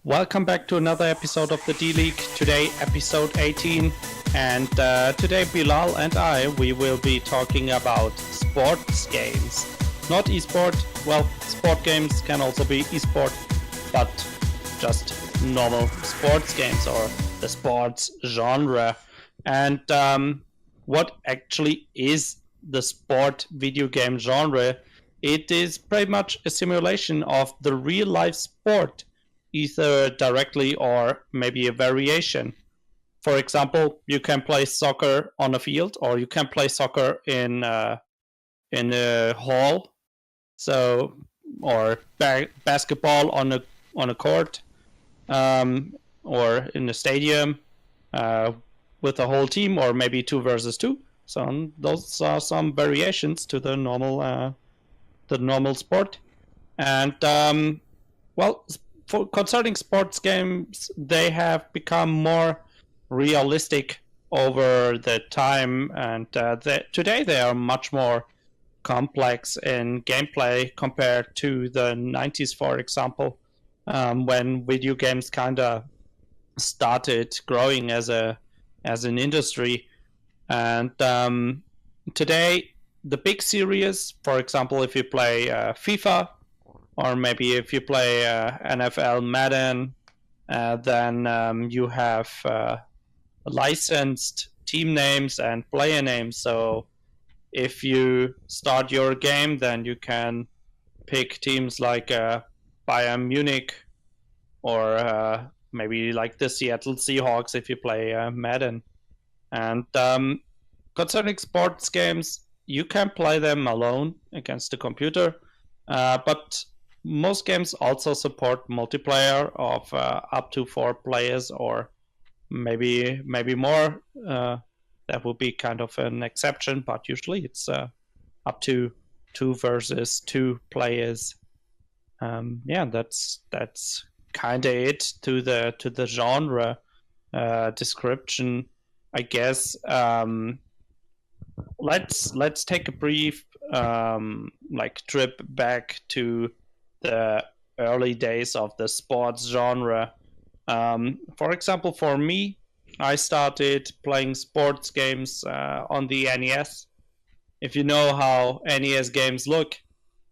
Welcome back to another episode of the D-League. Today, episode 18. And today, Bilal and we will be talking about sports games. Not esport. Well, sport games can also be esport, but just normal sports games or the sports genre. And what actually is the sport video game genre? It is pretty much a simulation of the real life sport, either directly or maybe a variation. For example, you can play soccer on a field, or you can play soccer in a hall, or basketball on a court, or in a stadium with a whole team, or maybe 2 versus 2. So those are some variations to the normal sport. And concerning sports games, they have become more realistic over the time, and today they are much more complex in gameplay compared to the 90s, for example, when video games kind of started growing as an industry. And today, the big series, for example, if you play FIFA, or maybe if you play NFL Madden, then you have licensed team names and player names. So if you start your game, then you can pick teams like Bayern Munich, or maybe like the Seattle Seahawks if you play Madden. And concerning sports games, you can play them alone against the computer, but most games also support multiplayer of up to 4 players, or maybe more. That would be kind of an exception, but usually it's up to 2 versus 2 players. That's kind of it to the genre description, I guess. Let's take a brief trip back to the early days of the sports genre. For example, for me, I started playing sports games on the NES. If you know how NES games look,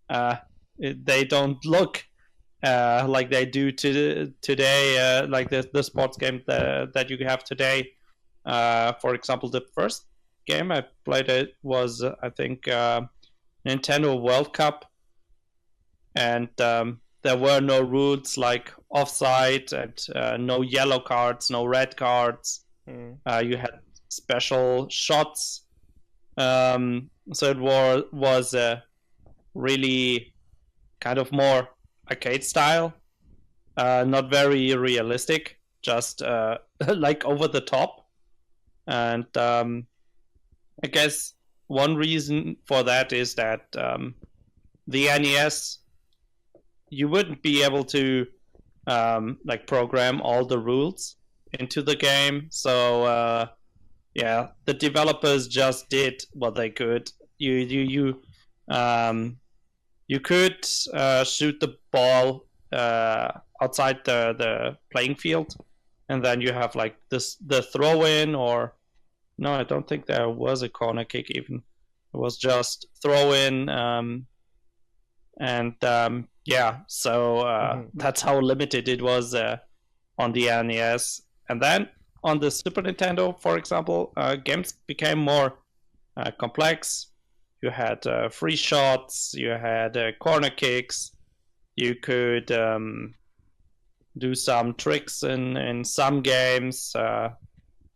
they don't look like they do today, like the sports game that you have today. For example, the first game I played was, I think, Nintendo World Cup. And there were no rules like offside, and no yellow cards, no red cards. You had special shots. So it was really kind of more arcade style, not very realistic, just like over the top. And I guess one reason for that is that the NES, you wouldn't be able to program all the rules into the game. So the developers just did what they could. You could shoot the ball outside the playing field, and then you have like the throw in, or no, I don't think there was a corner kick even. It was just throw in. That's how limited it was on the NES. And then on the Super Nintendo, for example, games became more complex. You had free shots, you had corner kicks, you could do some tricks in some games.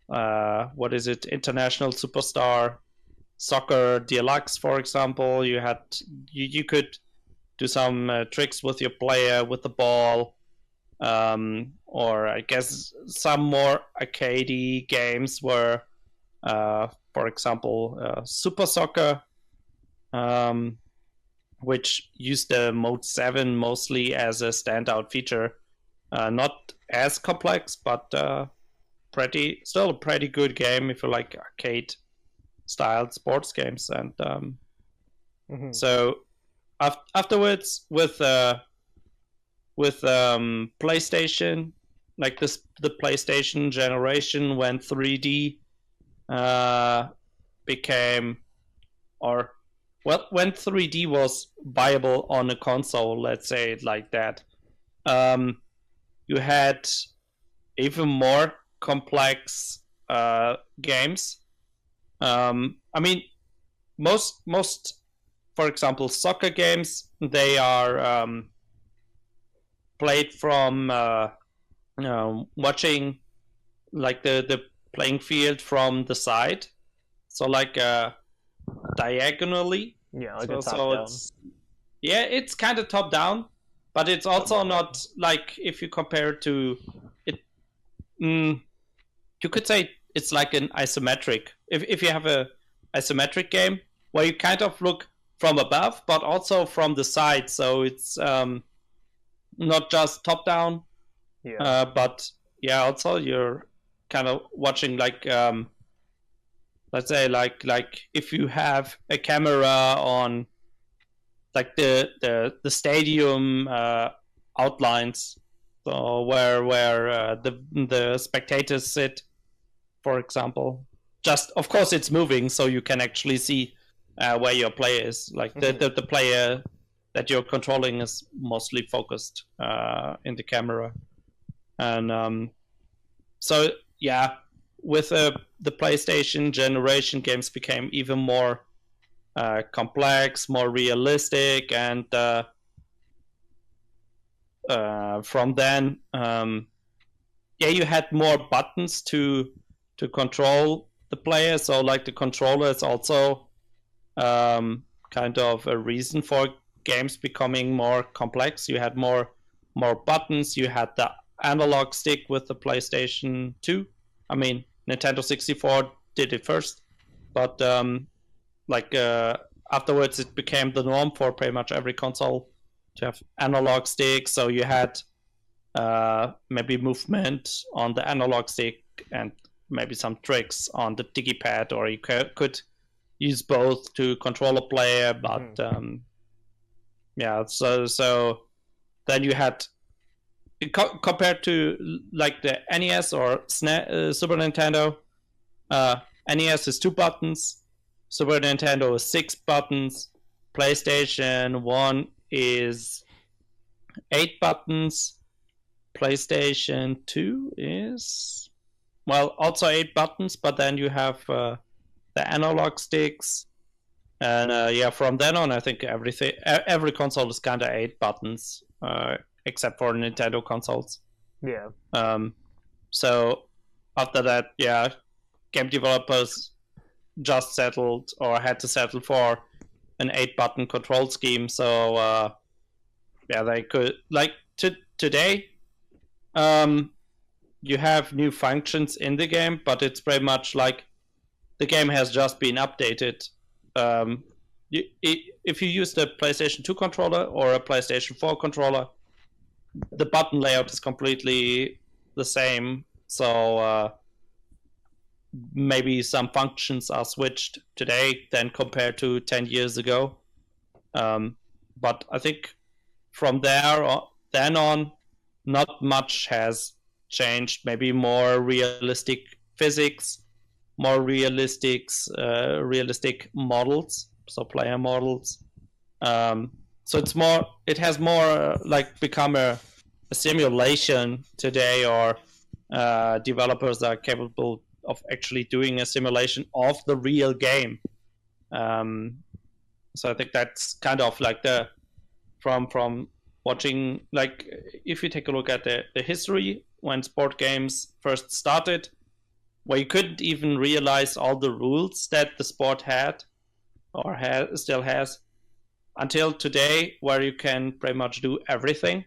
What is it? International Superstar Soccer Deluxe, for example. You could do some tricks with your player, with the ball, or I guess some more arcadey games were, for example, Super Soccer, which used the Mode 7 mostly as a standout feature. Not as complex, but still a pretty good game if you like arcade-styled sports games. And so afterwards, with with PlayStation, like this, the PlayStation generation when 3D became, or well, when 3D was viable on a console, let's say it like that. Um, you had even more complex games. I mean, most, for example, soccer games, they are played from watching like the playing field from the side, so like diagonally. Yeah, like a So top so down. it's yeah, it's kind of top down, but it's also Somewhat, right? not like if you compare it to it. Mm, you could say it's like an isometric. If you have a isometric game where you kind of look from above, but also from the side, so it's not just top down, Yeah. but yeah, also you're kind of watching like let's say like if you have a camera on like the stadium outlines, so where the spectators sit, for example. Just of course it's moving, so you can actually see where your player is. Like the player that you're controlling is mostly focused in the camera, and so yeah, with the PlayStation generation, games became even more complex, more realistic, and from then, yeah, you had more buttons to control the player. So like the controller is also kind of a reason for games becoming more complex. You had more buttons. You had the analog stick with the PlayStation 2. I mean, Nintendo 64 did it first, but like afterwards it became the norm for pretty much every console to have analog sticks. So you had maybe movement on the analog stick and maybe some tricks on the digipad, or you could use both to control a player. But yeah, so then you had compared to like the NES or Super Nintendo. NES is 2 buttons, Super Nintendo is 6 buttons, PlayStation 1 is 8 buttons, PlayStation 2 is, well, also 8 buttons, but then you have the analog sticks. And yeah, from then on, I think every console is kind of 8 buttons, except for Nintendo consoles. Yeah. So after that, yeah, game developers just settled or had to settle for an 8 button control scheme. So yeah, they could like today. You have new functions in the game, but it's pretty much like the game has just been updated. If you use the PlayStation 2 controller or a PlayStation 4 controller, the button layout is completely the same. So maybe some functions are switched today than compared to 10 years ago. But I think from then on, not much has changed. Maybe more realistic physics, more realistic models, so player models. So it has more like become a simulation today, or developers are capable of actually doing a simulation of the real game. So I think that's kind of like the from watching, like if you take a look at the history when sport games first started, where you couldn't even realize all the rules that the sport had or still has, until today, where you can pretty much do everything.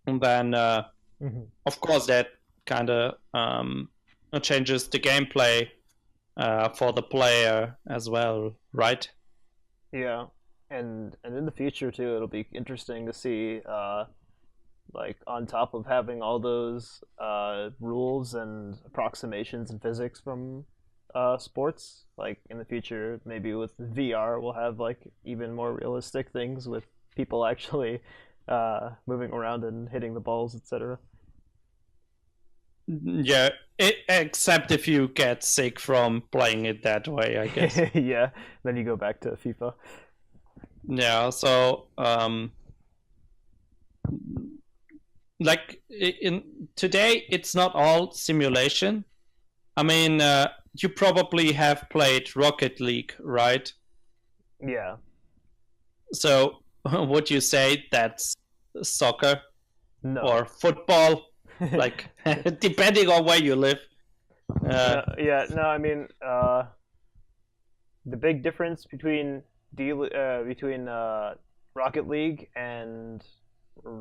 And then of course that kind of changes the gameplay for the player as well, right? Yeah. And in the future too, it'll be interesting to see like on top of having all those rules and approximations and physics from sports, like in the future, maybe with VR, we'll have like even more realistic things with people actually moving around and hitting the balls, etc. Yeah, except if you get sick from playing it that way, I guess. Yeah, then you go back to FIFA. Yeah, so like in today, it's not all simulation. I mean, you probably have played Rocket League, right? Yeah. So would you say that's soccer No. or football? Like, depending on where you live. Yeah. No. I mean, the big difference between Rocket League and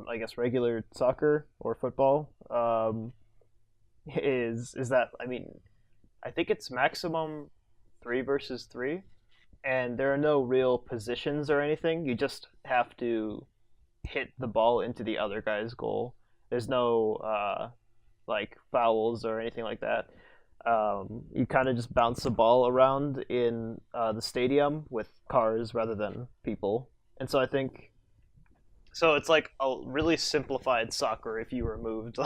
I guess regular soccer or football is that I mean I think it's maximum 3 versus 3, and there are no real positions or anything. You just have to hit the ball into the other guy's goal. There's no like fouls or anything like that. You kind of just bounce the ball around in the stadium with cars rather than people, and so I think so. It's like a really simplified soccer if you removed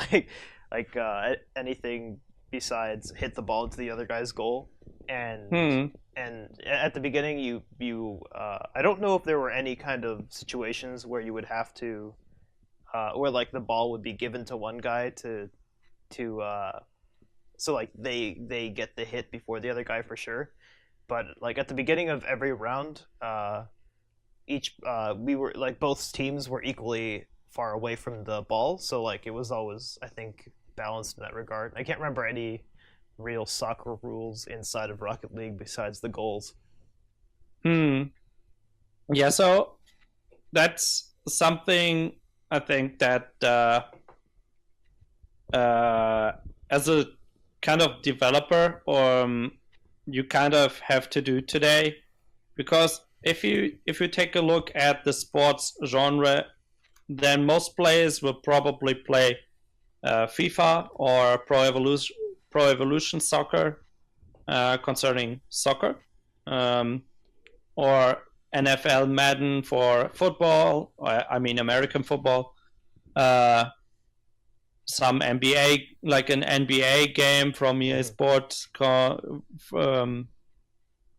anything besides hit the ball into the other guy's goal, and at the beginning you I don't know if there were any kind of situations where you would have to where like the ball would be given to one guy to so like they get the hit before the other guy for sure, but like at the beginning of every round each we were like both teams were equally far away from the ball, so like it was always I think balanced in that regard. I can't remember any real soccer rules inside of Rocket League besides the goals. Yeah, so that's something I think that as a kind of developer, you kind of have to do today, because if you take a look at the sports genre, then most players will probably play FIFA or Pro Evolution Soccer, concerning soccer, or NFL Madden for football. I mean American football. Some NBA, like an NBA game from EA Sports. No,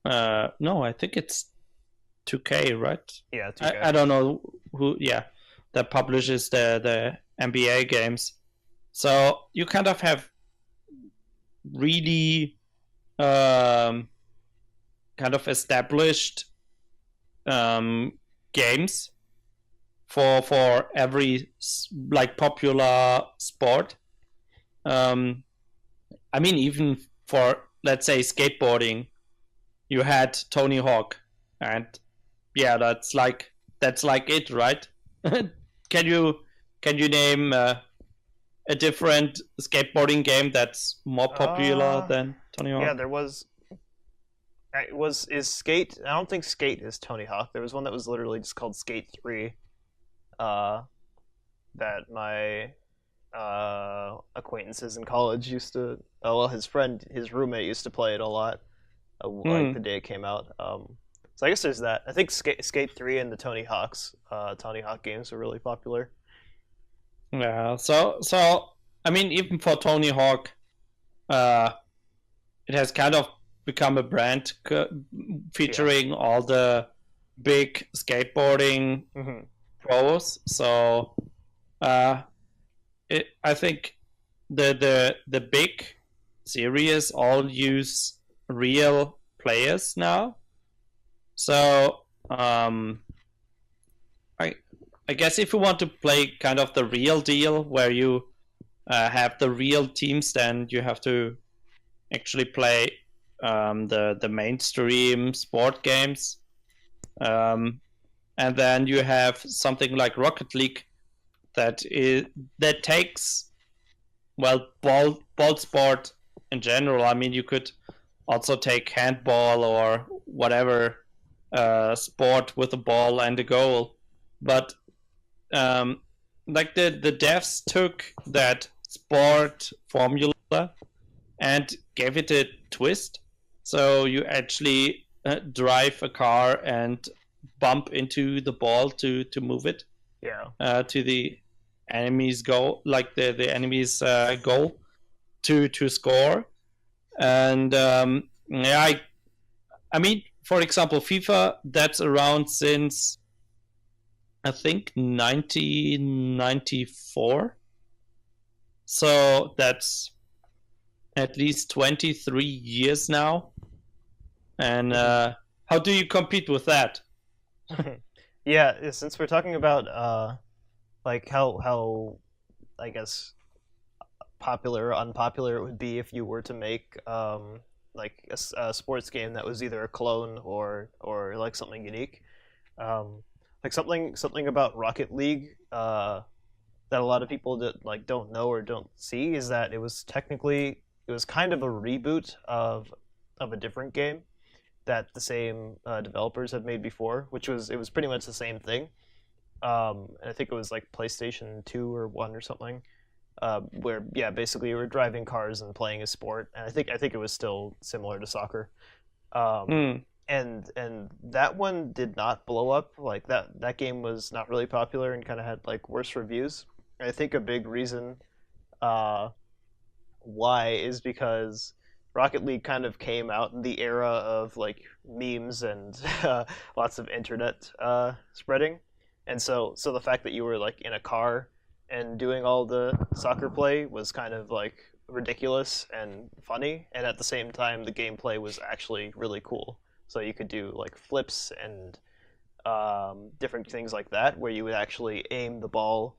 I think it's 2K, right? Yeah, 2K. I don't know who. Yeah, that publishes the NBA games. So you kind of have really kind of established games for every like popular sport. I mean, even for let's say skateboarding, you had Tony Hawk, and yeah, that's like it, right? Can you name a different skateboarding game that's more popular than Tony Hawk? Yeah, there was. Is Skate? I don't think Skate is Tony Hawk. There was one that was literally just called Skate 3. That my acquaintances in college used to. Oh well, his roommate used to play it a lot. Like the day it came out. So I guess there's that. I think Skate 3 and the Tony Hawk games were really popular. Yeah. So I mean, even for Tony Hawk, it has kind of become a brand featuring all the big skateboarding pros. So I think the big series all use real players now. So I guess if you want to play kind of the real deal where you have the real teams, then you have to actually play the mainstream sport games, and then you have something like Rocket League that takes ball sport in general. I mean, you could also take handball or whatever sport with a ball and a goal, but like the devs took that sport formula and gave it a twist. So you actually drive a car and bump into the ball to move it. to the enemy's goal, like the enemy's goal to score. And yeah, I mean, for example, FIFA, that's around since I think 1994. So that's at least 23 years now. And how do you compete with that? Yeah, since we're talking about like how I guess popular or unpopular it would be if you were to make like a sports game that was either a clone or like something unique. Like something about Rocket League that a lot of people that like don't know or don't see is that it was kind of a reboot of a different game that the same developers had made before, which was it was pretty much the same thing. And I think it was like PlayStation 2 or 1 or something, where yeah, basically you were driving cars and playing a sport, and I think it was still similar to soccer. Mm. And that one did not blow up. Like that game was not really popular and kind of had like worse reviews. And I think a big reason uh, why is because Rocket League kind of came out in the era of like memes and lots of internet spreading, and so the fact that you were like in a car and doing all the soccer play was kind of like ridiculous and funny, and at the same time the gameplay was actually really cool. So you could do like flips and different things like that, where you would actually aim the ball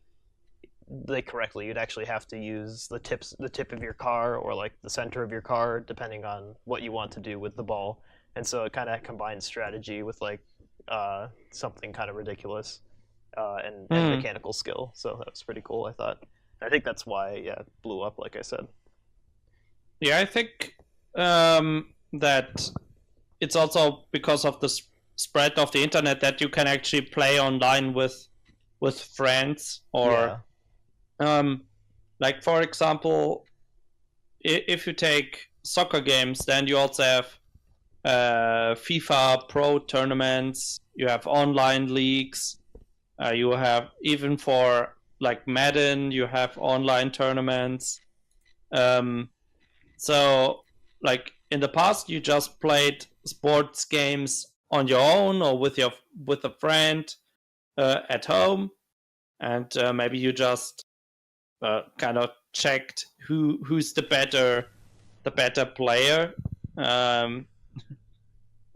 like correctly. You'd actually have to use the tip of your car or like the center of your car, depending on what you want to do with the ball. And so it kind of combines strategy with like something kind of ridiculous and Mm. mechanical skill. So that was pretty cool, I thought. I think that's why yeah it blew up, like I said. Yeah, I think that it's also because of the spread of the internet that you can actually play online with friends, or Yeah. like for example, if you take soccer games, then you also have FIFA Pro tournaments. You have online leagues. You have even for like Madden, you have online tournaments. Um, so like in the past, you just played sports games on your own or with a friend at home, and maybe you just kind of checked who's the better player. Um,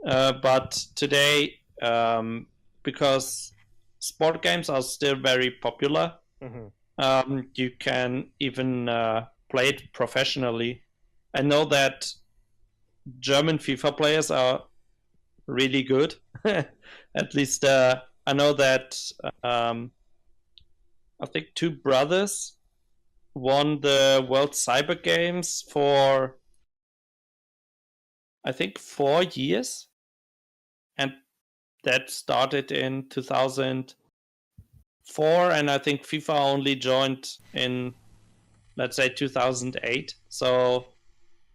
but today, because sport games are still very popular, Hmm. you can even play it professionally. I know that German FIFA players are really good. At least I know that um, I think two brothers won the World Cyber Games for I think 4 years, and that started in 2004, and I think FIFA only joined in, let's say, 2008. So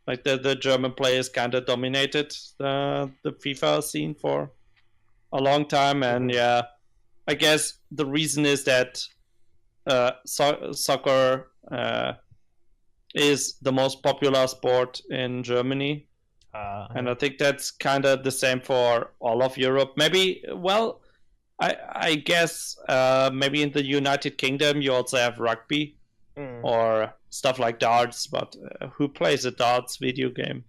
like the German players kind of dominated the FIFA scene for a long time, and Hmm. yeah, I guess the reason is that soccer is the most popular sport in Germany, and Yeah. I think that's kind of the same for all of Europe. Maybe, well, I guess maybe in the United Kingdom you also have rugby Mm. or stuff like darts, but who plays a darts video game?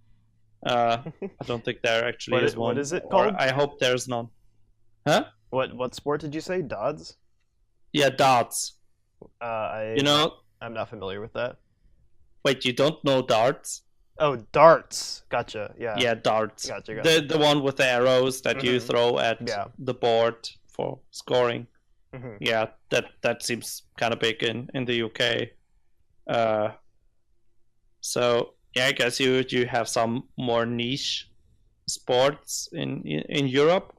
I don't think there actually is What one, is it or called? I hope there's none. Huh? What sport did you say? Dodds? Yeah, darts. You I'm know, not familiar with that. wait, you don't know darts? Oh, darts. Gotcha. Yeah. Yeah, darts. Gotcha. The Gotcha. the one with the arrows that you Hmm. throw at Yeah. the board for scoring. Hmm. Yeah, that seems kind of big in the UK. Uh, so yeah, I guess you have some more niche sports in Europe,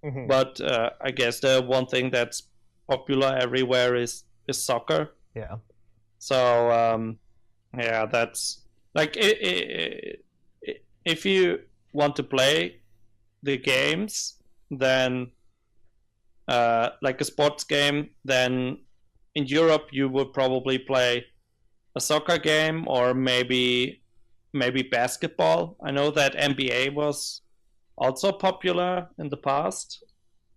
Hmm. but I guess the one thing that's popular everywhere is soccer. Yeah. So yeah, that's like if you want to play the games, then like a sports game, then in Europe you would probably play a soccer game or maybe basketball. I know that NBA was also popular in the past,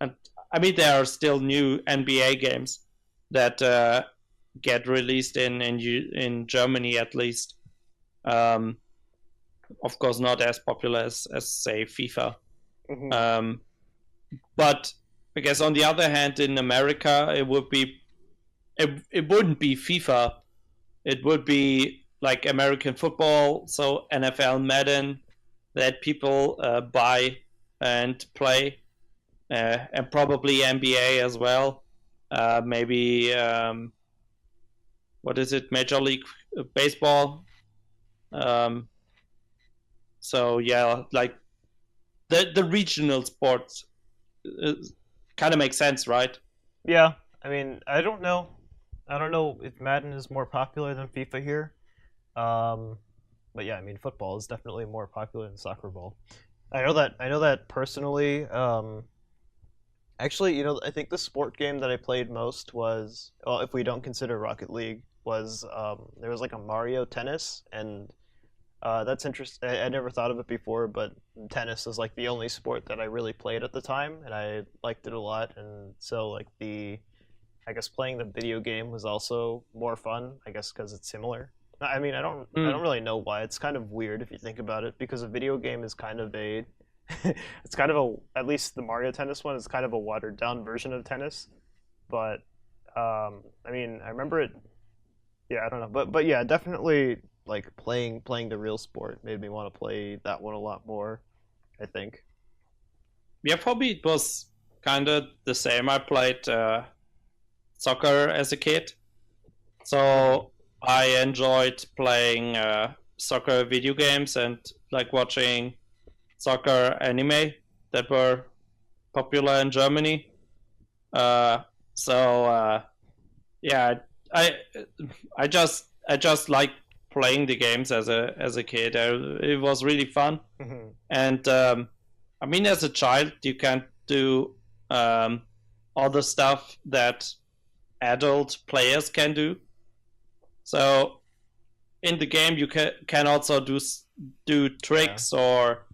and I mean there are still new NBA games that get released in Germany at least. Of course, not as popular as say FIFA. But I guess on the other hand, in America, it wouldn't be FIFA. It would be like American football, so NFL Madden, that people buy and play, and probably NBA as well. Maybe what is it? Major League Baseball. So yeah, like the regional sports kind of makes sense, right? Yeah, I mean, I don't know. I don't know if Madden is more popular than FIFA here. But yeah, I mean, football is definitely more popular than soccer ball. I know that. I know that personally. Actually, I think the sport game that I played most was, well, if we don't consider Rocket League, was there was like a Mario Tennis, and that's interesting. I never thought of it before, but tennis is like the only sport that I really played at the time, and I liked it a lot. And so, like I guess playing the video game was also more fun. I guess because it's similar. I mean, I don't really know why. It's kind of weird if you think about it, because a video game is kind of a, it's kind of a, at least the Mario Tennis one is kind of a watered down version of tennis. But I mean, I remember it. Yeah, I don't know, but yeah, definitely like playing the real sport made me want to play that one a lot more, I think. Yeah, probably it was kind of the same. I played soccer as a kid, so I enjoyed playing soccer video games and like watching soccer anime that were popular in Germany. So yeah, I I just like playing the games as a kid. It was really fun, and I mean, as a child, you can't do all the stuff that adult players can do. So in the game, you can also do tricks or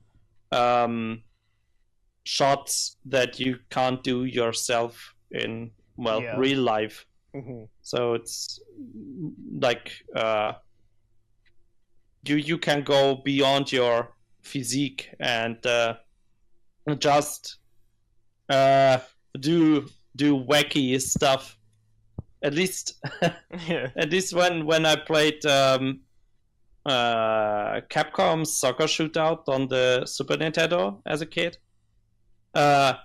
shots that you can't do yourself in real life. So it's like you can go beyond your physique and just do wacky stuff. At least at least when I played Capcom's Soccer Shootout on the Super Nintendo as a kid, I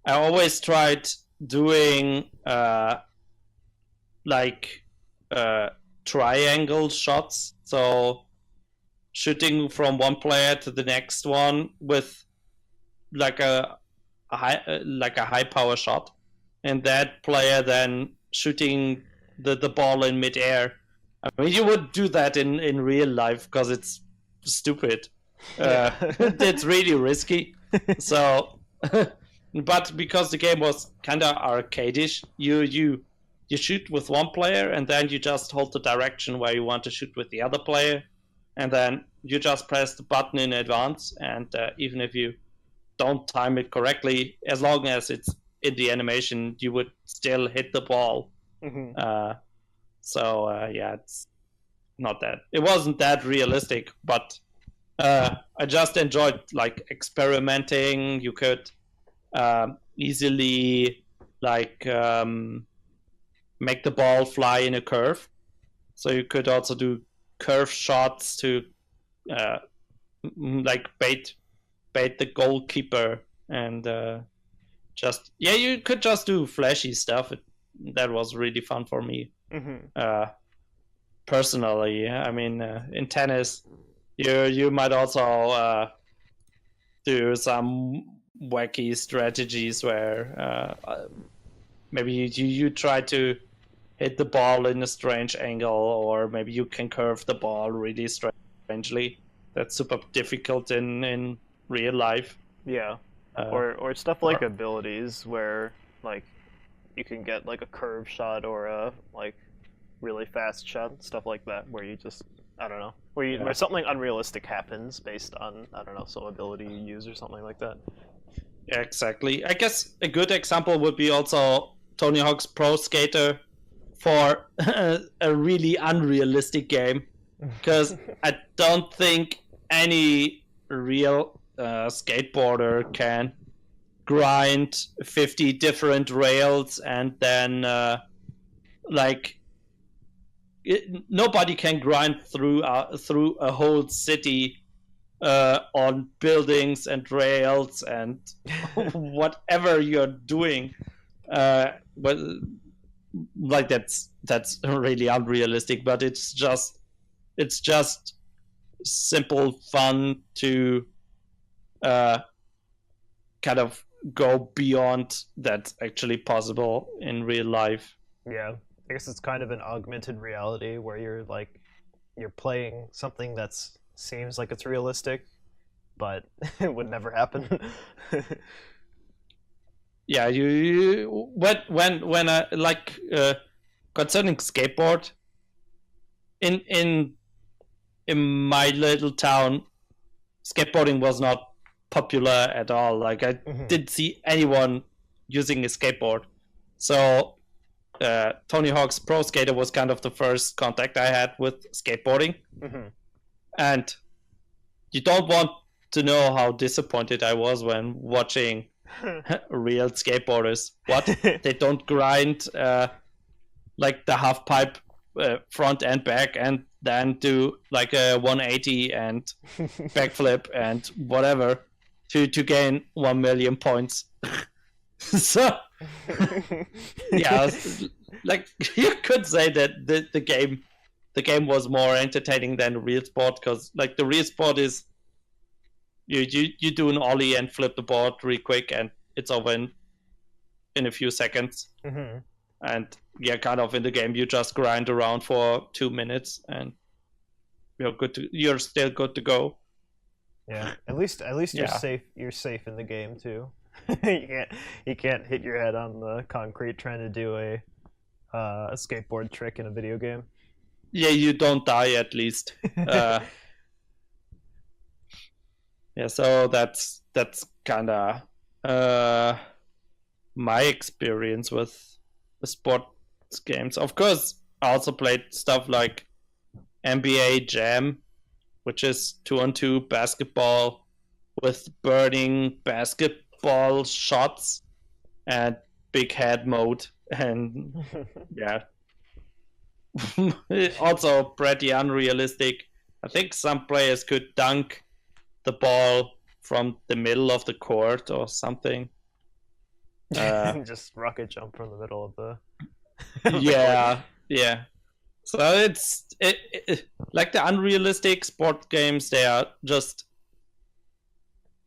always tried doing like triangle shots, so shooting from one player to the next one with like a high power shot, and that player then shooting the ball in midair. I mean, you would do that in real life because it's stupid. It's really risky. So, but because the game was kind of arcadish, you shoot with one player and then you just hold the direction where you want to shoot with the other player, and then you just press the button in advance. And even if you don't time it correctly, as long as it's in the animation, you would still hit the ball. So yeah, it's not that. It wasn't that realistic, but I just enjoyed like experimenting. You could easily like make the ball fly in a curve, so you could also do curve shots to like bait the goalkeeper, and you could just do flashy stuff. That was really fun for me. Personally, I mean, in tennis, you might also do some wacky strategies where maybe you try to hit the ball in a strange angle, or maybe you can curve the ball really strangely. That's super difficult in real life. Yeah. Or stuff like abilities where like you can get like a curve shot or a like really fast shot, stuff like that, where you just I don't know, where something unrealistic happens based on I don't know some ability you use or something like that. Yeah, exactly. I guess a good example would be also Tony Hawk's Pro Skater for a really unrealistic game, because I don't think any real skateboarder can grind 50 different rails and then nobody can grind through a whole city on buildings and rails and whatever you're doing. But like that's really unrealistic. But it's just simple fun to kind of go beyond that's actually possible in real life. Yeah, I guess it's kind of an augmented reality where you're playing something that's seems like it's realistic, but it would never happen. Yeah, you when I like concerning skateboard in my little town, skateboarding was not popular at all. Like I didn't see anyone using a skateboard. So Tony Hawk's Pro Skater was kind of the first contact I had with skateboarding. And you don't want to know how disappointed I was when watching real skateboarders. What? They don't grind like the half pipe front and back and then do like a 180 and backflip and whatever to gain 1 million points. So yeah, like you could say that the game was more entertaining than the real sport, because like the real sport is you do an ollie and flip the board really quick and it's over in a few seconds. And yeah, kind of in the game you just grind around for 2 minutes and you're still good to go. Yeah, at least you're safe. You're safe in the game too. you can't hit your head on the concrete trying to do a skateboard trick in a video game. Yeah, you don't die at least. Yeah, so that's kind of my experience with sports games. Of course, I also played stuff like NBA Jam, which is 2-on-2 basketball with burning basketball shots and big head mode, and yeah. Also pretty unrealistic. I think some players could dunk the ball from the middle of the court or something. Just rocket jump from the middle of the yeah. So it's like the unrealistic sport games. They're just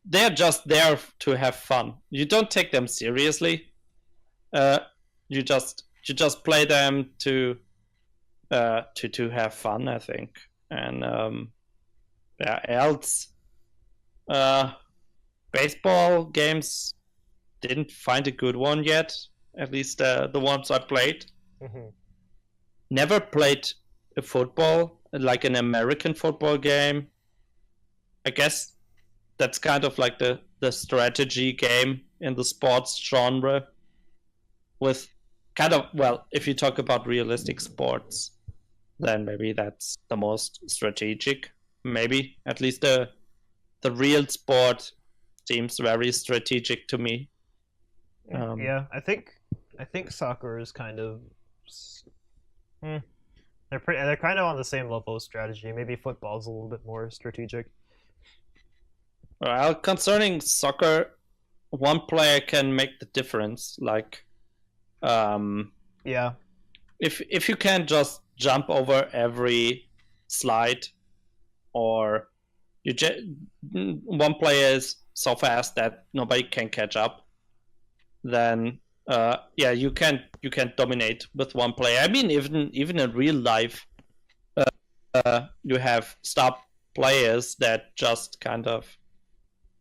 there to have fun. You don't take them seriously. You just play them to have fun, I think. And else baseball games didn't find a good one yet, at least the ones I played. Never played a football, like an American football game. I guess that's kind of like the strategy game in the sports genre, with kind of, well, if you talk about realistic sports, then maybe that's the most strategic. Maybe at least the real sport seems very strategic to me. Yeah, I think soccer is kind of they're kind of on the same level of strategy. Maybe football's a little bit more strategic. Well, concerning soccer, one player can make the difference. Like, yeah, if you can just jump over every slide, or one player is so fast that nobody can catch up, then you can dominate with one player. I mean, even in real life, you have star players that just kind of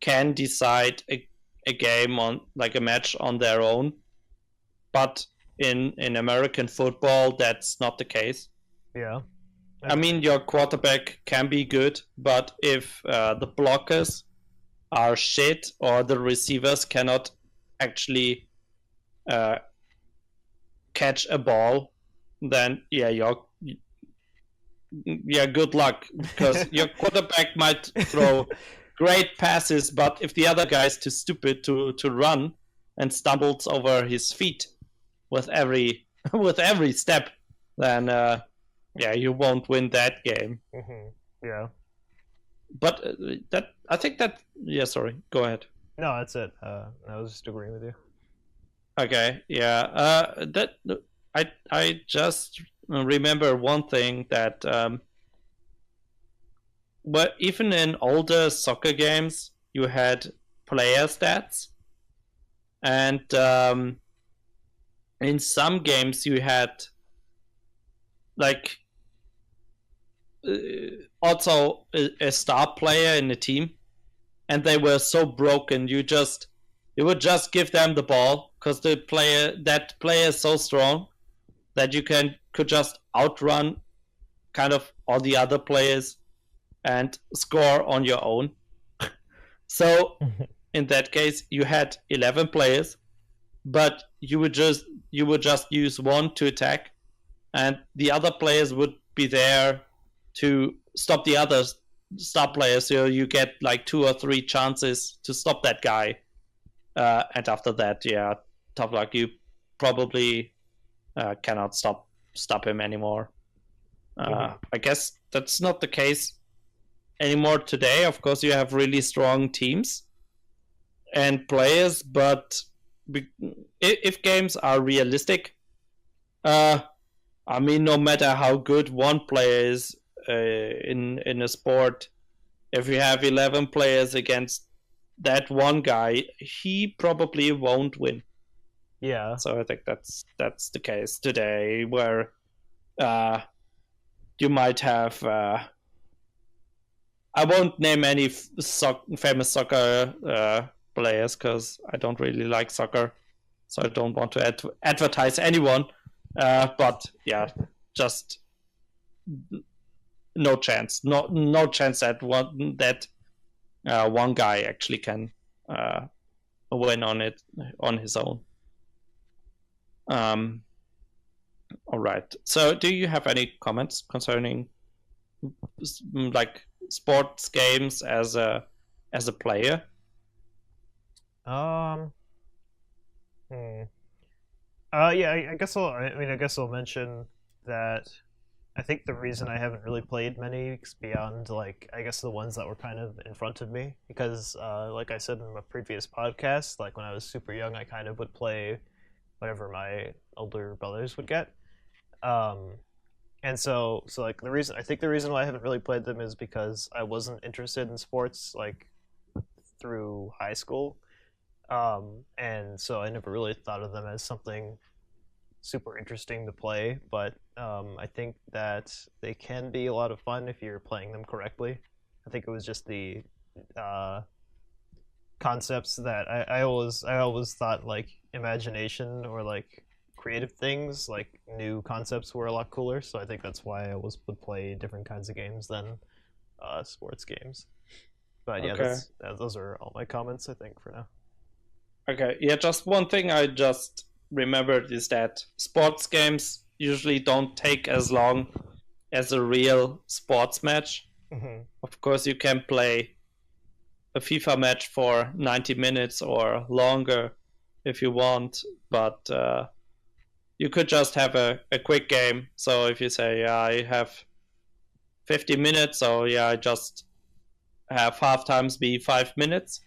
can decide a game on, like a match on their own. but in American football, that's not the case. Yeah. I mean, your quarterback can be good, but if the blockers are shit or the receivers cannot actually catch a ball, then good luck, because your quarterback might throw great passes, but if the other guy's too stupid to run and stumbles over his feet with every step, then you won't win that game. Mm-hmm. Yeah. But sorry, go ahead. No, that's it. I was just agreeing with you. Okay, yeah. I just remember one thing that but even in older soccer games, you had player stats, and in some games you had like also a star player in the team, and they were so broken. You would just give them the ball because that player is so strong that you could just outrun kind of all the other players and score on your own. So in that case, you had 11 players, but you would just use one to attack, and the other players would be there to stop the other star players. So you get like 2 or 3 chances to stop that guy, and after that, tough luck. You probably cannot stop him anymore. I guess that's not the case anymore today. Of course, you have really strong teams and players, but if games are realistic, I mean, no matter how good one player is in a sport, if you have 11 players against that one guy, he probably won't win. Yeah. So I think that's the case today, where you might have. I won't name any famous soccer players because I don't really like soccer, so I don't want to advertise anyone. But just no chance. No chance that one guy actually can win on it on his own. All right. So, do you have any comments concerning like sports games as a player? I guess I'll mention that I think the reason I haven't really played many beyond, like, I guess the ones that were kind of in front of me, because like I said in my previous podcast, like when I was super young, I kind of would play whatever my older brothers would get. And so like the reason why I haven't really played them is because I wasn't interested in sports like through high school. And so I never really thought of them as something super interesting to play, but I think that they can be a lot of fun if you're playing them correctly. I think it was just the concepts that I always thought, like, imagination or like creative things, like new concepts, were a lot cooler. So I think that's why I always would play different kinds of games than sports games. But yeah, Okay. those are all my comments, I think, for now. Okay, yeah, just one thing I just remembered is that sports games usually don't take as long as a real sports match. Mm-hmm. Of course, you can play a FIFA match for 90 minutes or longer if you want, but you could just have a quick game. So if you say, I have 50 minutes, so I just have half times be 5 minutes,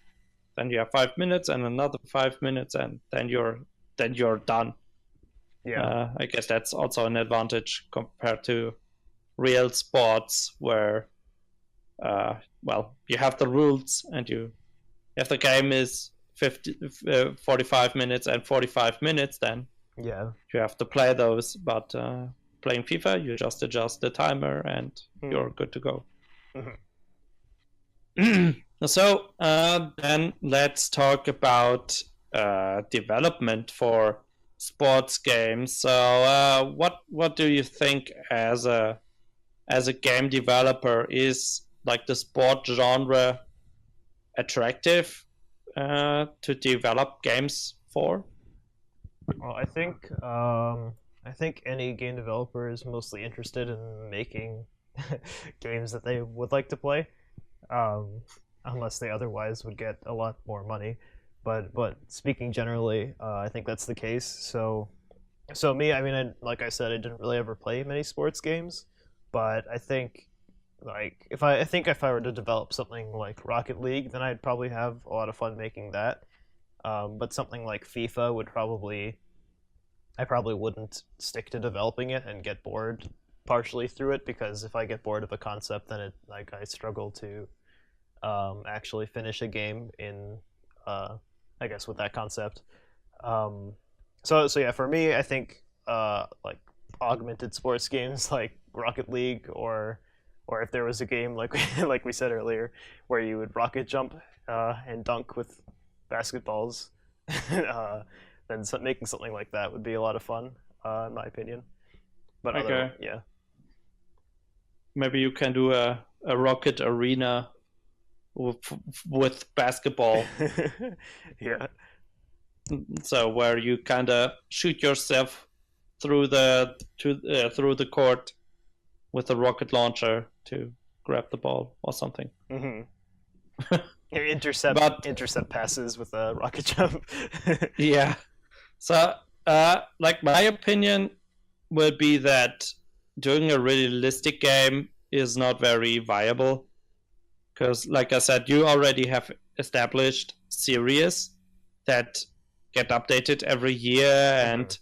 then you have 5 minutes and another 5 minutes, and then you're done. Yeah. I guess that's also an advantage compared to real sports where you have the rules, and if the game is 45 minutes and 45 minutes, then Yeah. you have to play those. But playing FIFA, you just adjust the timer and you're good to go. So then let's talk about development for sports games. So, what do you think as a game developer, is like the sport genre attractive to develop games for? Well, I think any game developer is mostly interested in making games that they would like to play, um, unless they otherwise would get a lot more money. But speaking generally, I think that's the case. So me, I mean, like I said, I didn't really ever play many sports games, but I think like I think if I were to develop something like Rocket League, then I'd probably have a lot of fun making that. But something like FIFA would probably I probably wouldn't stick to developing it and get bored partially through it, because if I get bored of a concept, then it like I struggle to actually finish a game in I guess with that concept. Um, so yeah, for me, I think like augmented sports games like Rocket League, or if there was a game like like we said earlier, where you would rocket jump and dunk with basketballs, uh, then making something like that would be a lot of fun, in my opinion. But Okay, yeah, maybe you can do a rocket arena with, with basketball. yeah, So where you kind of shoot yourself through through the court with a rocket launcher to grab the ball or something. hmm intercept But intercept passes with a rocket jump. yeah, so like my opinion would be that doing a realistic game is not very viable, because like I said, you already have established series that get updated every year, and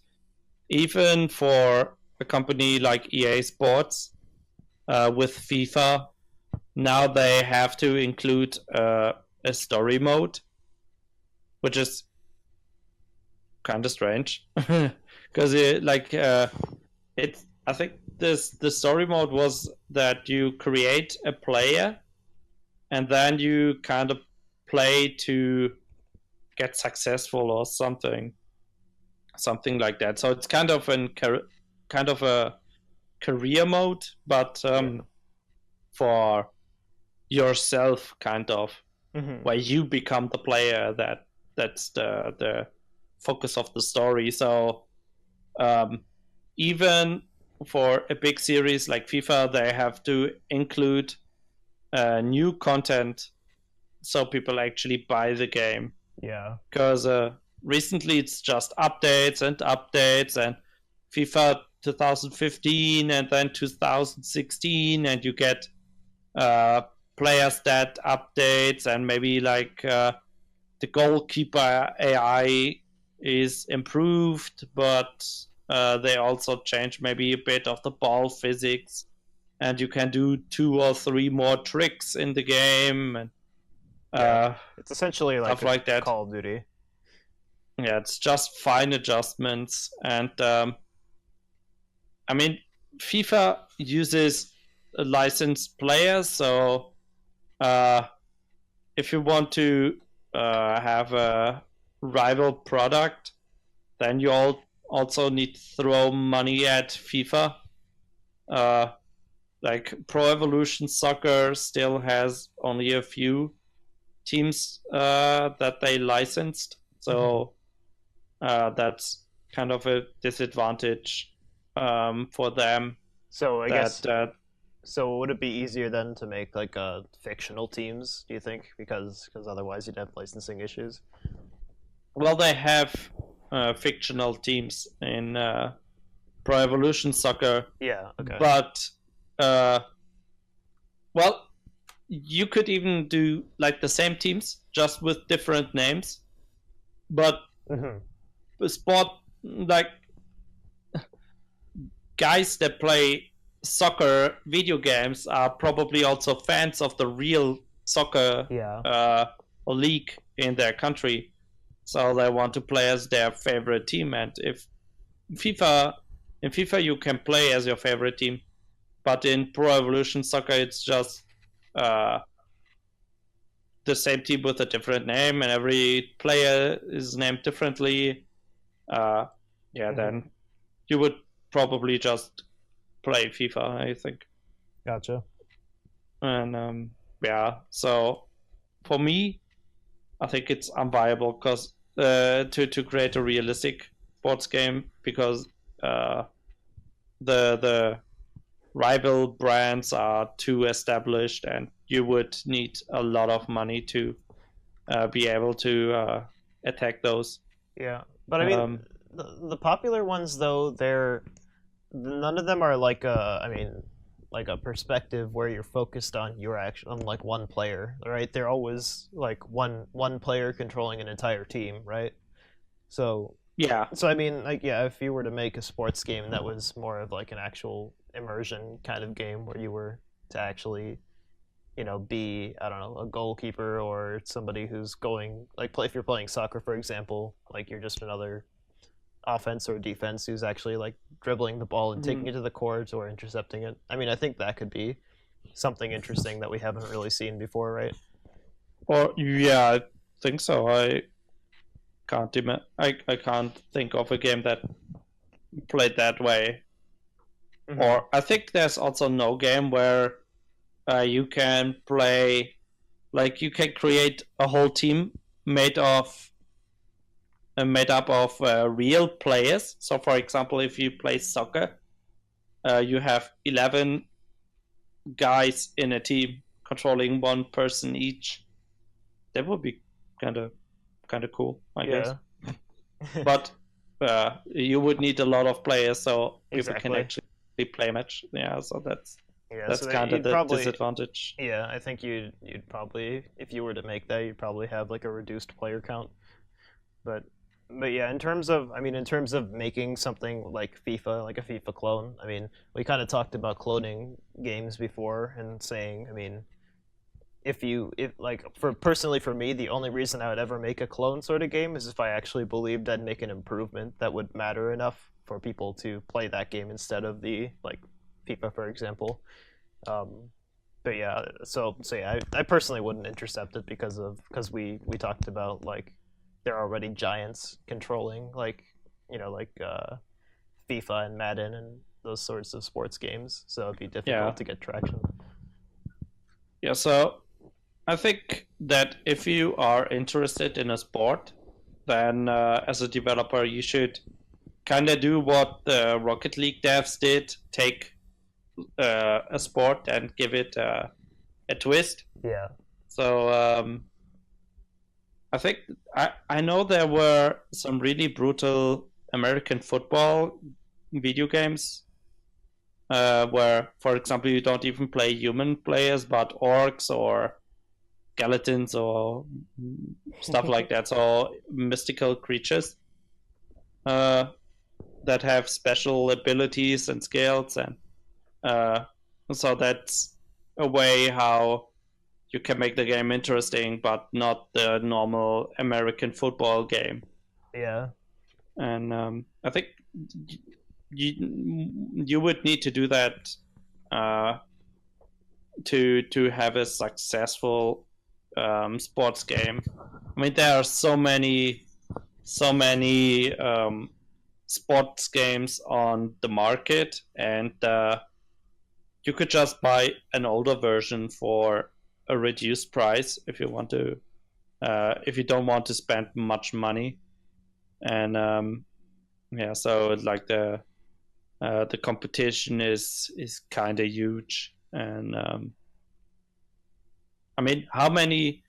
even for a company like EA Sports, with FIFA, now they have to include a story mode, which is kind of strange, because it. I think the story mode was that you create a player, and then you kind of play to get successful or something like that. So it's kind of a career mode, but Yeah. for yourself, kind of, hmm where you become the player. That's the focus of the story. So um, even for a big series like FIFA, they have to include new content so people actually buy the game, Yeah. because recently it's just updates and updates, and FIFA 2015 and then 2016, and you get uh, player stat updates, and maybe like the goalkeeper AI is improved, but they also change maybe a bit of the ball physics, and you can do 2 or 3 more tricks in the game, and Yeah. uh, It's essentially like stuff a like that. Call of Duty. Yeah, it's just fine adjustments, and I mean, FIFA uses licensed players, so uh, if you want to have a rival product, then you also need to throw money at FIFA. Uh, like Pro Evolution Soccer still has only a few teams that they licensed, so that's kind of a disadvantage for them. So I guess That so would it be easier then to make like fictional teams, do you think? Because otherwise you'd have licensing issues. well, they have fictional teams in Pro Evolution Soccer, Yeah, okay. but uh, well, you could even do like the same teams just with different names, but hmm sport, like guys that play soccer video games are probably also fans of the real soccer Yeah. league in their country, so they want to play as their favorite team. And if FIFA in FIFA you can play as your favorite team, but in Pro Evolution Soccer it's just uh, the same team with a different name, and every player is named differently. Uh, yeah, then you would probably just play FIFA, I think. Gotcha. And yeah, so for me, I think it's unviable because to create a realistic sports game, because the rival brands are too established, and you would need a lot of money to be able to attack those. Yeah, but I mean, the popular ones though, they're none of them are like I mean, like a perspective where you're focused on your action on like one player, right? They're always like one player controlling an entire team, right? So Yeah, I mean, like yeah, if you were to make a sports game that was more of like an actual immersion kind of game where you were to actually be, I don't know, a goalkeeper or somebody who's going like play if you're playing soccer, for example, like you're just another offense or defense who's actually like dribbling the ball and taking it to the court or intercepting it. I mean, I think that could be something interesting that we haven't really seen before, right? or yeah, I think so. I can't think of a game that played that way. Or I think there's also no game where you can play, like you can create a whole team made of made up of real players. So, for example, if you play soccer, you have 11 guys in a team controlling one person each. That would be kind of cool, I guess. But you would need a lot of players, so people can actually play match. Yeah, so that's so kind of the probably, disadvantage. Yeah, I think you'd probably, if you were to make that, you'd probably have like a reduced player count. But yeah, in terms of making something like FIFA, like a FIFA clone, I mean, we kind of talked about cloning games before and saying, I mean, if like for me, the only reason I would ever make a clone sort of game is if I actually believed I'd make an improvement that would matter enough for people to play that game instead of the like FIFA, for example. But yeah, so yeah, I personally wouldn't intercept it because we talked about like there are already giants controlling like FIFA and Madden and those sorts of sports games, so it'd be difficult to get traction. Yeah, so I think that if you are interested in a sport, then as a developer you should kind of do what the Rocket League devs did: take a sport and give it a twist. Yeah. So I think I know there were some really brutal American football video games where, for example, you don't even play human players but orcs or skeletons or stuff like that. So mystical creatures that have special abilities and skills, and so that's a way how you can make the game interesting, but not the normal American football game. Yeah. And I think you would need to do that to have a successful sports game. I mean, there are so many sports games on the market, and you could just buy an older version for a reduced price if you want to, if you don't want to spend much money. And yeah, so like the competition is kind of huge. And I mean, how many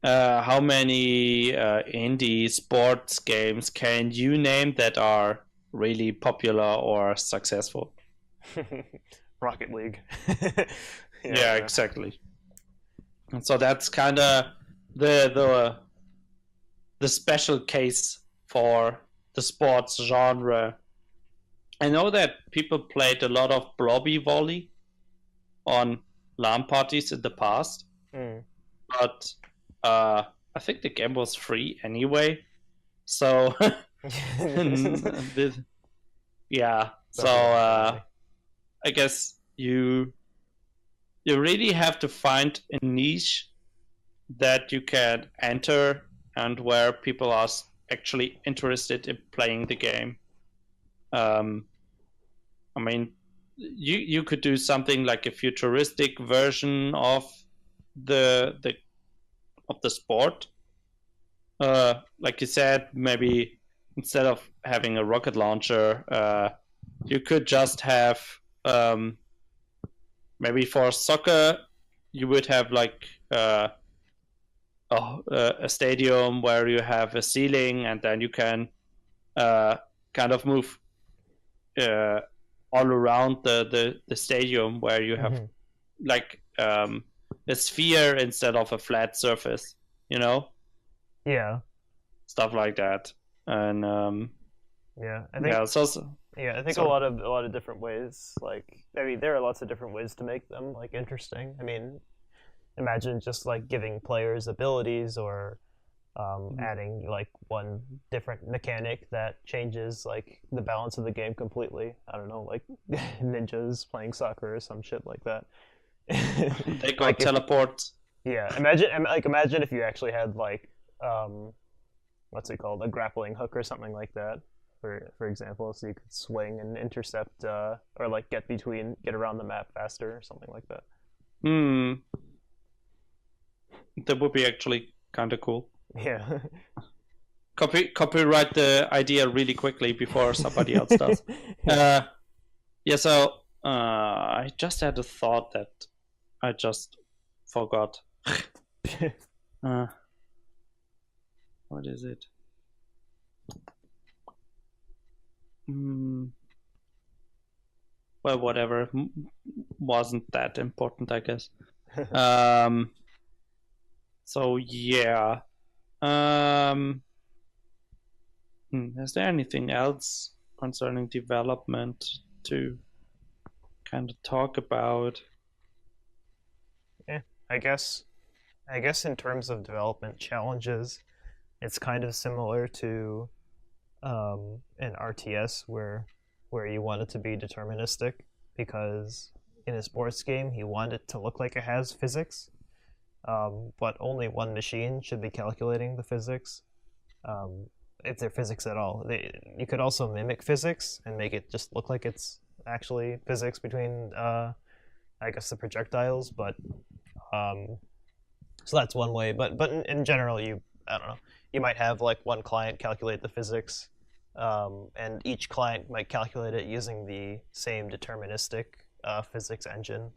indie sports games can you name that are really popular or successful? Rocket League. Yeah, exactly. And so that's kind of the special case for the sports genre. I know that people played a lot of blobby volley on LAN parties in the past, but I think the game was free anyway. So yeah, so I guess you really have to find a niche that you can enter and where people are actually interested in playing the game. I mean, you could do something like a futuristic version of the sport. Like you said, maybe instead of having a rocket launcher, you could just have maybe for soccer you would have like a stadium where you have a ceiling, and then you can kind of move all around the stadium, where you have like a sphere instead of a flat surface, you know? Yeah. Stuff like that. And yeah, I think I think Sorry. a lot of different ways. Like, I mean, there are lots of different ways to make them like interesting. I mean, imagine just like giving players abilities, or adding like one different mechanic that changes like the balance of the game completely. I don't know, like ninjas playing soccer or some shit like that. They got Like teleport. yeah, imagine if you actually had like what's it called, a grappling hook or something like that, for example, so you could swing and intercept or like get around the map faster or something like that. That would be actually kind of cool. Yeah. Copyright the idea really quickly before somebody else does. Yeah, so I just had a thought that I just forgot. What is it? Well, whatever. Wasn't that important, I guess. So yeah. Is there anything else concerning development to kind of talk about? Yeah, I guess in terms of development challenges, it's kind of similar to an RTS where you want it to be deterministic, because in a sports game you want it to look like it has physics, but only one machine should be calculating the physics, if they're physics at all. You could also mimic physics and make it just look like it's actually physics between, I guess, the projectiles, but so that's one way. But in general, I don't know, you might have like one client calculate the physics, and each client might calculate it using the same deterministic physics engine,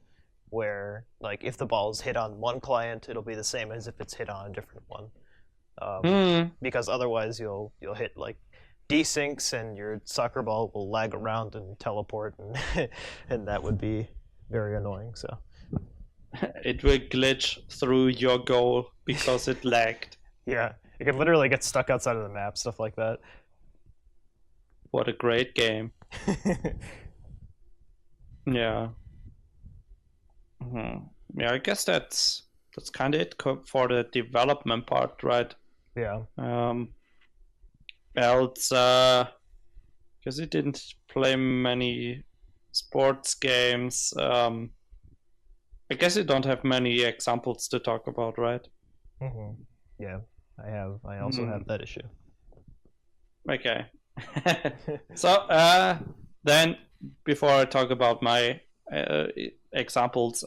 where like if the ball is hit on one client, it'll be the same as if it's hit on a different one. Because otherwise you'll hit like desyncs and your soccer ball will lag around and teleport, and and that would be very annoying. So It will glitch through your goal because it lagged. yeah, it could literally get stuck outside of the map, stuff like that. What a great game. Yeah. Yeah, I guess that's kind of it for the development part, right? Yeah. Else, because it didn't play many sports games. I guess you don't have many examples to talk about, right? Yeah, I also have that issue. Okay. So then, before I talk about my examples,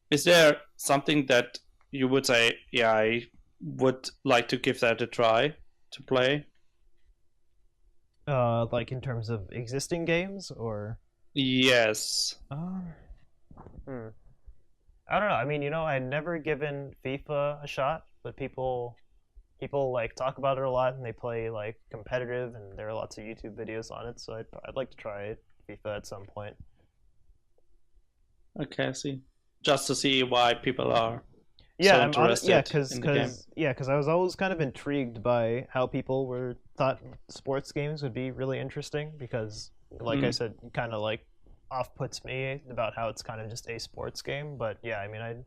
is there something that you would say, yeah, I would like to give that a try to play? Like in terms of existing games, or? Yes. I don't know. I mean, I'd never given FIFA a shot, but people like talk about it a lot, and they play like competitive, and there are lots of YouTube videos on it. So I'd like to try FIFA at some point. Okay, I see. Just to see why people are so interested in the game. Because I was always kind of intrigued by how people thought sports games would be really interesting, because, like I said, kind of like off-puts me about how it's kind of just a sports game. But yeah, I mean,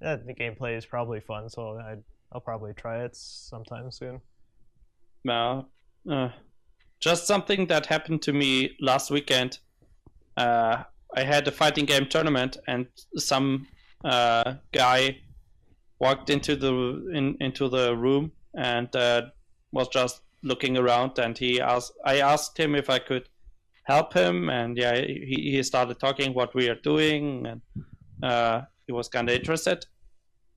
the gameplay is probably fun, so I'll probably try it sometime soon. No, just something that happened to me last weekend. I had a fighting game tournament, and some guy walked into the room and was just looking around, and I asked him if I could help him, and yeah, he started talking what we are doing, and he was kind of interested.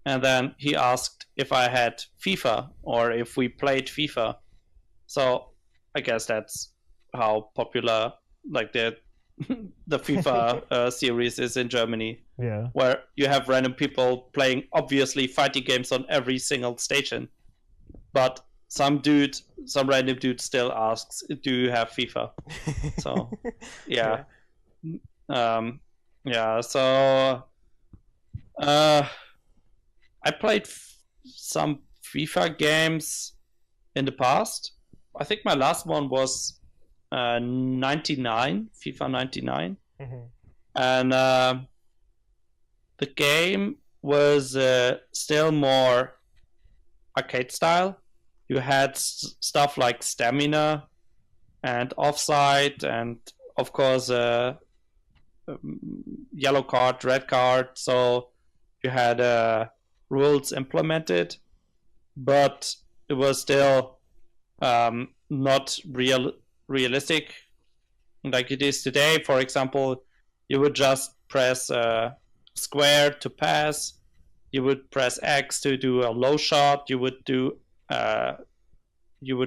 And then he asked if I had FIFA or if we played FIFA. So I guess that's how popular like the FIFA series is in Germany. Yeah. Where you have random people playing obviously fighting games on every single station, but some random dude still asks, "Do you have FIFA?" So yeah, yeah. So I played some FIFA games in the past. I think my last one was 99, FIFA 99. Mm-hmm. And the game was still more arcade style. You had stuff like stamina and offside, and of course yellow card, red card. So you had rules implemented, but it was still not realistic like it is today. For example, you would just press square to pass, you would press X to do a low shot, you would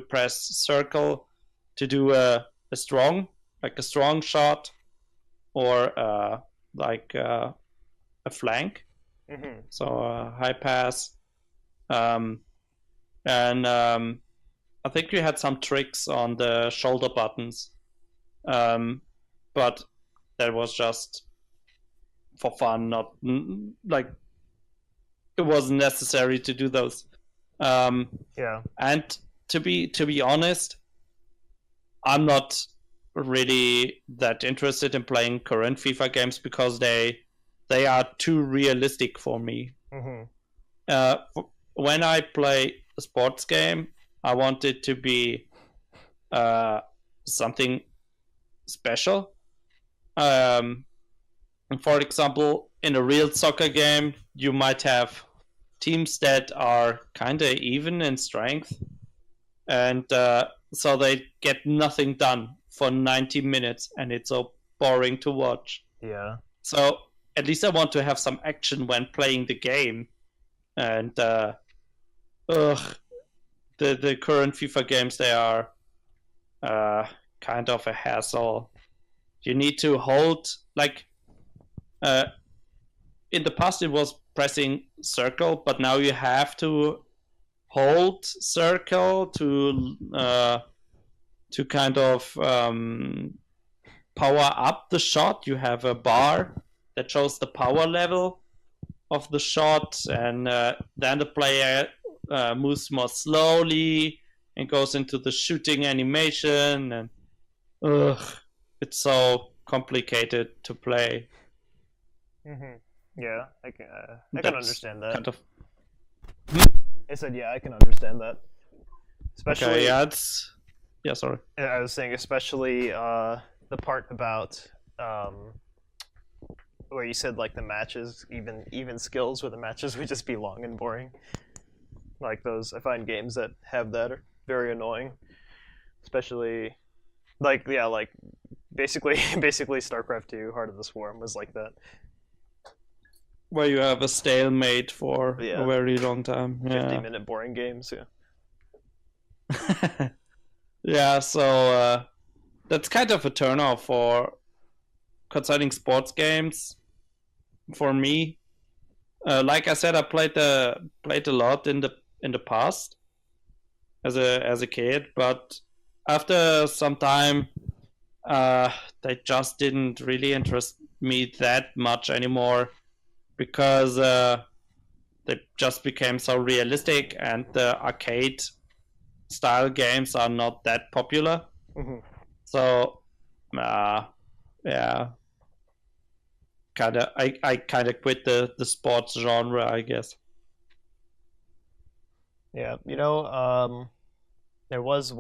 press circle to do a strong shot, or like a flank. Mm-hmm. So high pass, and I think you had some tricks on the shoulder buttons, but that was just for fun, not like it wasn't necessary to do those. Yeah. And to be honest, I'm not really that interested in playing current FIFA games because they are too realistic for me. Mm-hmm. When I play a sports game, I want it to be something special. For example, in a real soccer game, you might have teams that are kind of even in strength, and so they get nothing done for 90 minutes, and it's so boring to watch. Yeah. So at least I want to have some action when playing the game, and the current FIFA games, they are kind of a hassle. You need to hold, like in the past it was pressing circle, but now you have to hold circle to kind of power up the shot. You have a bar that shows the power level of the shot, and then the player moves more slowly and goes into the shooting animation, and it's so complicated to play. Mm-hmm. Yeah, I can understand that. Kind of. I said, yeah, I can understand that. Especially, okay, yeah, sorry. I was saying, especially the part about where you said like the matches, even skills, where the matches would just be long and boring. Like those, I find games that have that are very annoying. Especially, like basically StarCraft 2, Heart of the Swarm was like that. Where you have a stalemate for Yeah. a very long time. 50-minute boring games, yeah. Yeah, so that's kind of a turnoff for concerning sports games for me. Like I said, I played a lot in the past as a kid, but after some time, they just didn't really interest me that much anymore, because they just became so realistic, and the arcade style games are not that popular. Mm-hmm. So yeah, I kind of quit the sports genre, I guess. Yeah, there was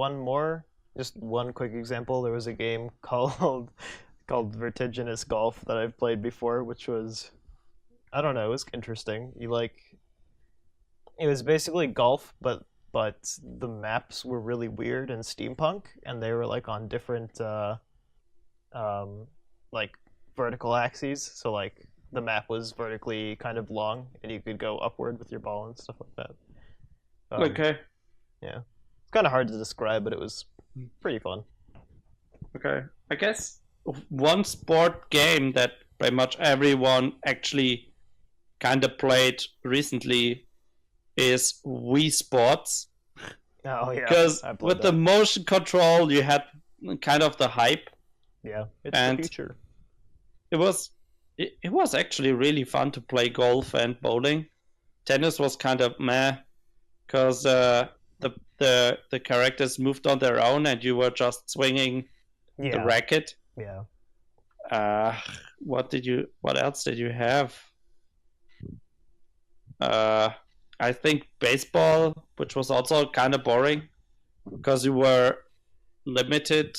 just one quick example. There was a game called Vertiginous Golf that I've played before, which was, I don't know, it was interesting. It was basically golf, but but the maps were really weird and steampunk, and they were like on different like vertical axes. So like the map was vertically kind of long, and you could go upward with your ball and stuff like that. Okay. Yeah, it's kind of hard to describe, but it was pretty fun. Okay. I guess one sport game that pretty much everyone actually kind of played recently is Wii Sports. Oh yeah, Because I played with the that. motion control, you had kind of the hype. Yeah, it's And the future. it was actually really fun to play golf and bowling. Tennis was kind of meh, because the characters moved on their own and you were just swinging the Yeah, racket. yeah. Uh, what else did you have? I think baseball, which was also kind of boring because you were limited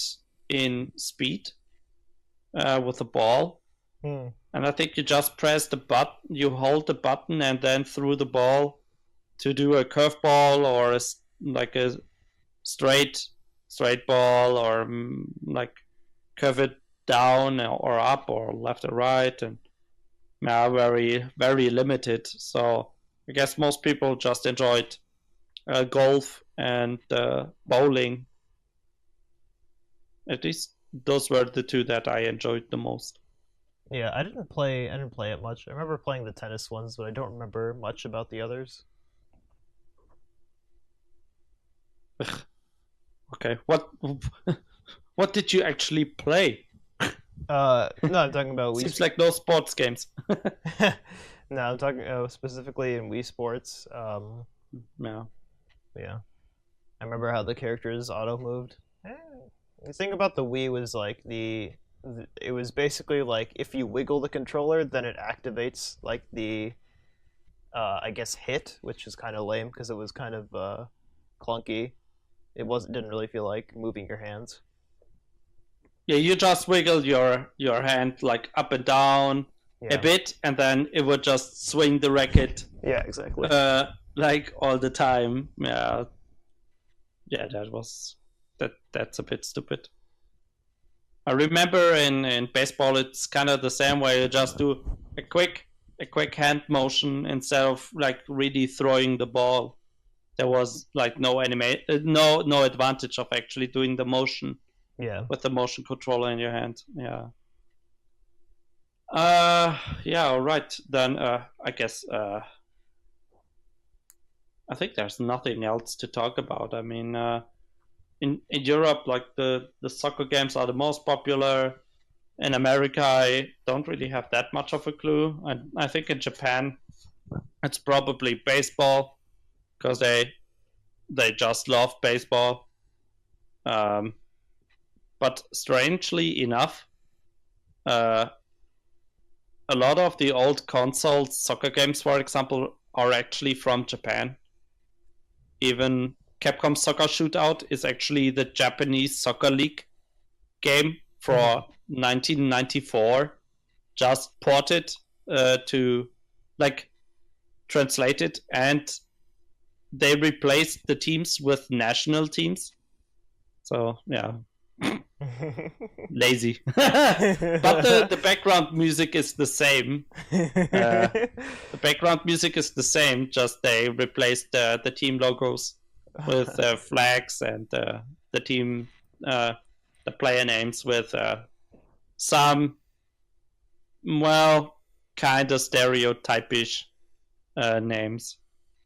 in speed with the ball. Hmm. And I think you just press the button, you hold the button, and then threw the ball to do a curveball or like a straight ball, or like curve it down or up or left or right, and yeah, very very limited. So I guess most people just enjoyed golf and bowling. At least those were the two that I enjoyed the most. Yeah, I didn't play it much. I remember playing the tennis ones, but I don't remember much about the others. Okay, what did you actually play? No, I'm talking about Wii. Seems like no sports games. No, I'm talking specifically in Wii Sports. Yeah. Yeah, I remember how the characters auto moved. The thing about the Wii was like it was basically like if you wiggle the controller, then it activates like the I guess hit, which is kind of lame because it was kind of clunky. Didn't really feel like moving your hands. Yeah, you just wiggle your hand like up and down a Yeah. bit, and then it would just swing the racket Yeah, exactly. like all the time. Yeah, yeah, that's a bit stupid. I remember in baseball, it's kind of the same way. You just do a quick hand motion instead of like really throwing the ball. There was like no advantage of actually doing the motion Yeah. with the motion controller in your hand. Yeah. Yeah, all right. Then I guess I think there's nothing else to talk about. I mean, in Europe, like the soccer games are the most popular. In America, I don't really have that much of a clue. I think in Japan, it's probably baseball because they just love baseball. But strangely enough, a lot of the old console soccer games, for example, are actually from Japan. Even Capcom Soccer Shootout is actually the Japanese Soccer League game for 1994, just ported to like translated, and they replaced the teams with national teams. So yeah, lazy. But the background music is the same. The background music is the same, just they replaced the team logos with flags and the team, the player names with some, well, kind of stereotypish names,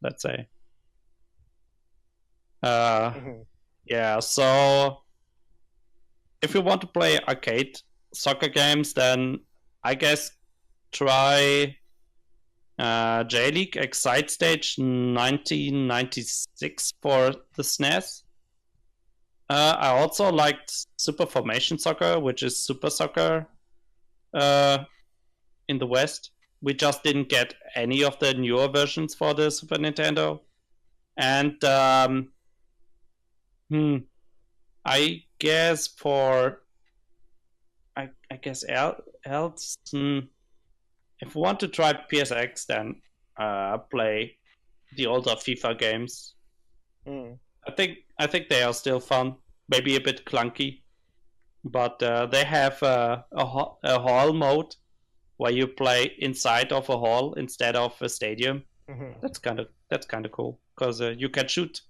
let's say. Yeah, so if you want to play arcade soccer games, then I guess try J-League Excite Stage 1996 for the SNES. I also liked Super Formation Soccer, which is Super Soccer in the West. We just didn't get any of the newer versions for the Super Nintendo. And I guess else, if you want to try PSX, then play the older FIFA games. Mm. I think they are still fun. Maybe a bit clunky, but they have a hall mode where you play inside of a hall instead of a stadium. Mm-hmm. That's kind of cool because you can shoot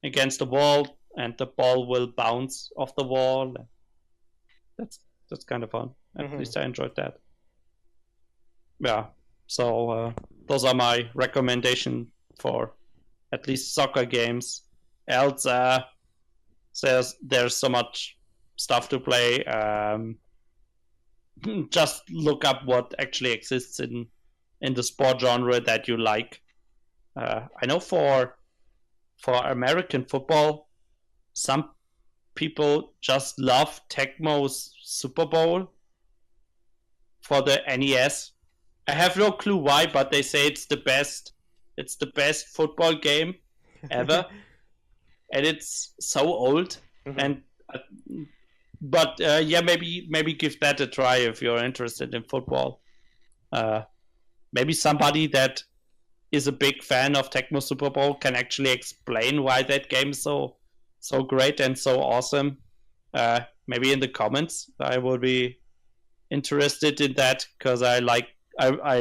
against the wall and the ball will bounce off the wall. That's kind of fun. At least I enjoyed that. Yeah. So those are my recommendation for at least soccer games. Else, there's so much stuff to play. Just look up what actually exists in the sport genre that you like. I know for American football, some people just love Tecmo's Super Bowl for the NES. I have no clue why, but they say it's the best. It's the best football game ever, and it's so old. And but yeah, maybe give that a try if you're interested in football. Maybe somebody that is a big fan of Tecmo Super Bowl can actually explain why that game is so great and so awesome. Maybe in the comments, I will be interested in that because I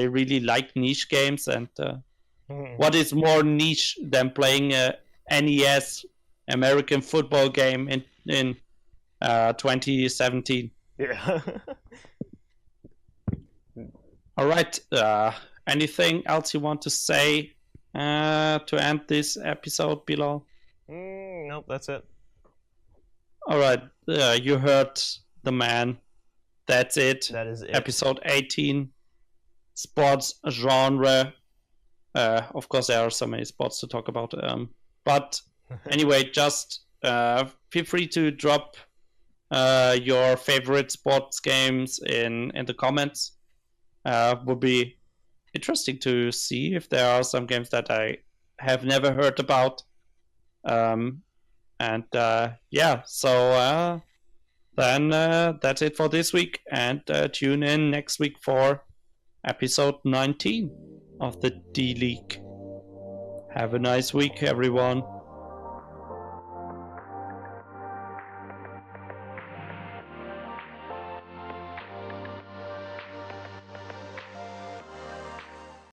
really like niche games, and what is more niche than playing a NES American football game in 2017? Yeah. All right. Anything else you want to say to end this episode, Bilal? Nope, that's it. All right. You heard the man. That's it. That is it. Episode 18. Sports genre. Of course, there are so many sports to talk about. But anyway, just feel free to drop your favorite sports games in the comments. Would be interesting to see if there are some games that I have never heard about. And yeah, so then that's it for this week, and tune in next week for episode 19 of the D League. Have a nice week, everyone.